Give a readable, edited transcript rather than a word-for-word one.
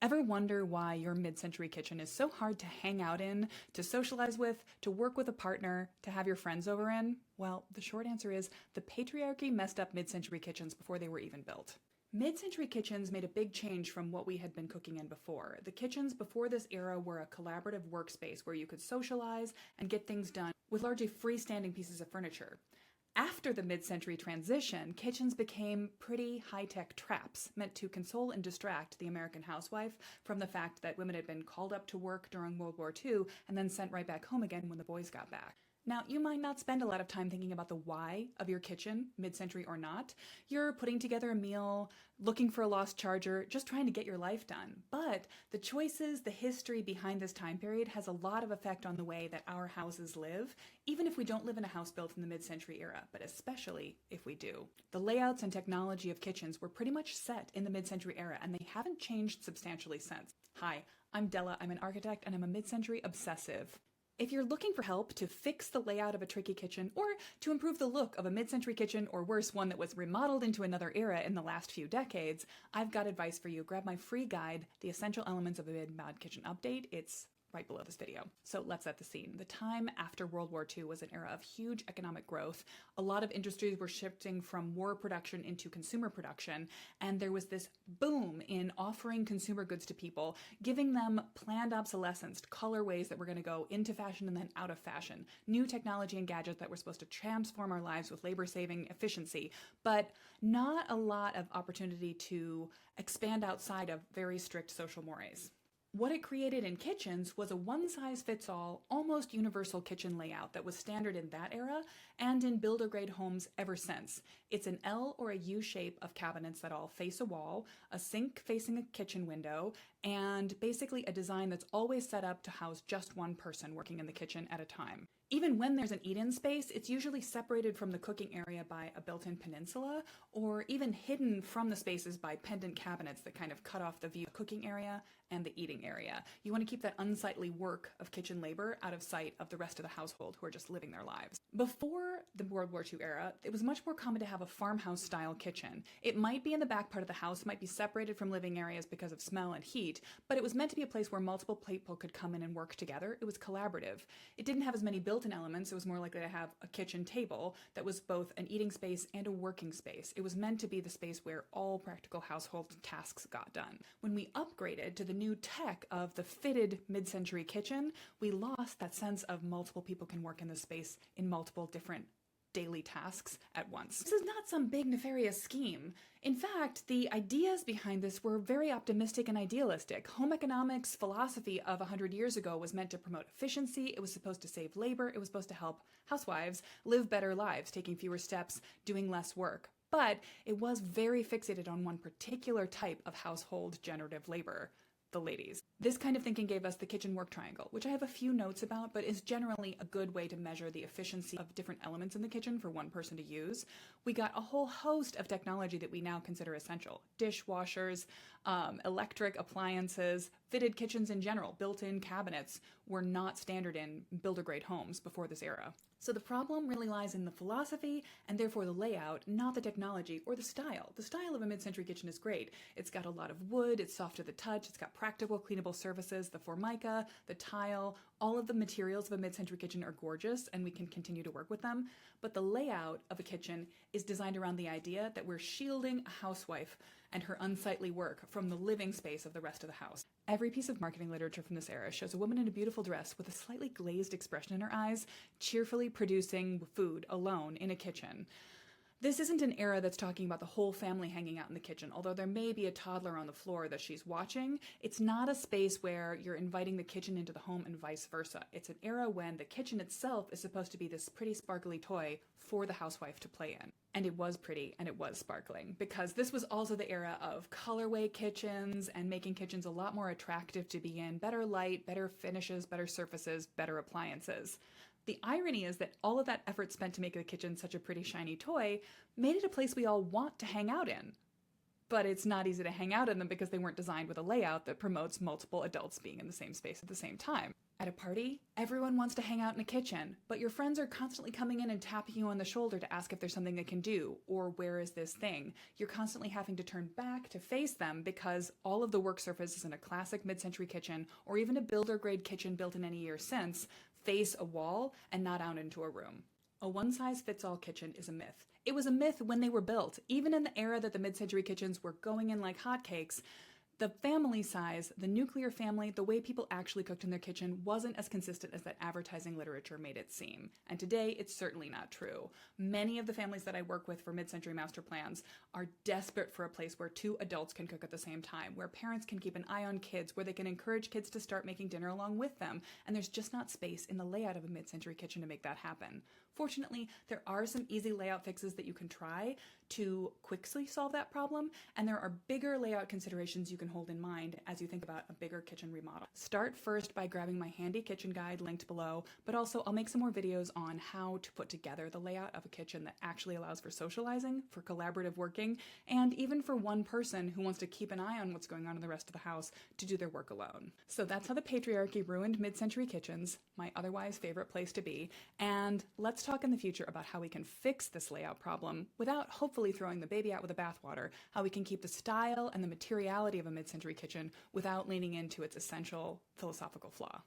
Ever wonder why your mid-century kitchen is so hard to hang out in, to socialize with, to work with a partner, to have your friends over in? Well, the short answer is the patriarchy messed up mid-century kitchens before they were even built. Mid-century kitchens made a big change from what we had been cooking in before. The kitchens before this era were a collaborative workspace where you could socialize and get things done with largely freestanding pieces of furniture. After the mid-century transition, kitchens became pretty high-tech traps meant to console and distract the American housewife from the fact that women had been called up to work during World War II and then sent right back home again when the boys got back. Now, you might not spend a lot of time thinking about the why of your kitchen, mid-century or not. You're putting together a meal, looking for a lost charger, just trying to get your life done. But the choices, the history behind this time period has a lot of effect on the way that our houses live, even if we don't live in a house built in the mid-century era, but especially if we do. The layouts and technology of kitchens were pretty much set in the mid-century era, and they haven't changed substantially since. Hi, I'm Della, I'm an architect, and I'm a mid-century obsessive. If you're looking for help to fix the layout of a tricky kitchen or to improve the look of a mid-century kitchen, or worse, one that was remodeled into another era in the last few decades, I've got advice for you. Grab my free guide, The Essential Elements of a Mid-Mod Kitchen Update. It's right below this video. So let's set the scene. The time after World War II was an era of huge economic growth. A lot of industries were shifting from war production into consumer production, and there was this boom in offering consumer goods to people, giving them planned obsolescence, colorways that were going to go into fashion and then out of fashion, new technology and gadgets that were supposed to transform our lives with labor-saving efficiency, but not a lot of opportunity to expand outside of very strict social mores. What it created in kitchens was a one-size-fits-all, almost universal kitchen layout that was standard in that era and in builder-grade homes ever since. It's an L or a U shape of cabinets that all face a wall, a sink facing a kitchen window, and basically a design that's always set up to house just one person working in the kitchen at a time. Even when there's an eat-in space, it's usually separated from the cooking area by a built-in peninsula, or even hidden from the spaces by pendant cabinets that kind of cut off the view of the cooking area and the eating area. You want to keep that unsightly work of kitchen labor out of sight of the rest of the household who are just living their lives. Before the World War II era, it was much more common to have a farmhouse-style kitchen. It might be in the back part of the house, might be separated from living areas because of smell and heat, but it was meant to be a place where multiple people could come in and work together. It was collaborative. It didn't have as many built-in elements. It was more likely to have a kitchen table that was both an eating space and a working space. It was meant to be the space where all practical household tasks got done. When we upgraded to the new tech of the fitted mid-century kitchen, we lost that sense of multiple people can work in the space in multiple different daily tasks at once. This is not some big nefarious scheme. In fact, the ideas behind this were very optimistic and idealistic. Home economics philosophy of 100 years ago was meant to promote efficiency, it was supposed to save labor, it was supposed to help housewives live better lives, taking fewer steps, doing less work. But it was very fixated on one particular type of household generative labor, the ladies. This kind of thinking gave us the kitchen work triangle, which I have a few notes about, but is generally a good way to measure the efficiency of different elements in the kitchen for one person to use. We got a whole host of technology that we now consider essential. Dishwashers, electric appliances, fitted kitchens in general, built-in cabinets were not standard in builder-grade homes before this era. So the problem really lies in the philosophy and therefore the layout, not the technology or the style. The style of a mid-century kitchen is great. It's got a lot of wood, it's soft to the touch, it's got practical cleanable surfaces, the formica, the tile, all of the materials of a mid-century kitchen are gorgeous and we can continue to work with them. But the layout of a kitchen is designed around the idea that we're shielding a housewife and her unsightly work from the living space of the rest of the house. Every piece of marketing literature from this era shows a woman in a beautiful dress with a slightly glazed expression in her eyes, cheerfully producing food alone in a kitchen. This isn't an era that's talking about the whole family hanging out in the kitchen, although there may be a toddler on the floor that she's watching. It's not a space where you're inviting the kitchen into the home and vice versa. It's an era when the kitchen itself is supposed to be this pretty sparkly toy for the housewife to play in. And it was pretty and it was sparkling, because this was also the era of colorway kitchens and making kitchens a lot more attractive to be in. Better light, better finishes, better surfaces, better appliances. The irony is that all of that effort spent to make the kitchen such a pretty shiny toy made it a place we all want to hang out in. but it's not easy to hang out in them because they weren't designed with a layout that promotes multiple adults being in the same space at the same time. At a party, everyone wants to hang out in a kitchen, but your friends are constantly coming in and tapping you on the shoulder to ask if there's something they can do, or where is this thing? You're constantly having to turn back to face them because all of the work surfaces in a classic mid-century kitchen, or even a builder-grade kitchen built in any year since, face a wall and not out into a room. A one-size-fits-all kitchen is a myth. It was a myth when they were built. Even in the era that the mid-century kitchens were going in like hotcakes, the family size, the nuclear family, the way people actually cooked in their kitchen wasn't as consistent as that advertising literature made it seem. And today, it's certainly not true. Many of the families that I work with for mid-century master plans are desperate for a place where two adults can cook at the same time, where parents can keep an eye on kids, where they can encourage kids to start making dinner along with them. And there's just not space in the layout of a mid-century kitchen to make that happen. Fortunately, there are some easy layout fixes that you can try to quickly solve that problem, and there are bigger layout considerations you can hold in mind as you think about a bigger kitchen remodel. Start first by grabbing my handy kitchen guide linked below, but also I'll make some more videos on how to put together the layout of a kitchen that actually allows for socializing, for collaborative working, and even for one person who wants to keep an eye on what's going on in the rest of the house to do their work alone. So that's how the patriarchy ruined mid-century kitchens, my otherwise favorite place to be, and let's talk in the future about how we can fix this layout problem without hopefully throwing the baby out with the bathwater, how we can keep the style and the materiality of a mid-century kitchen without leaning into its essential philosophical flaw.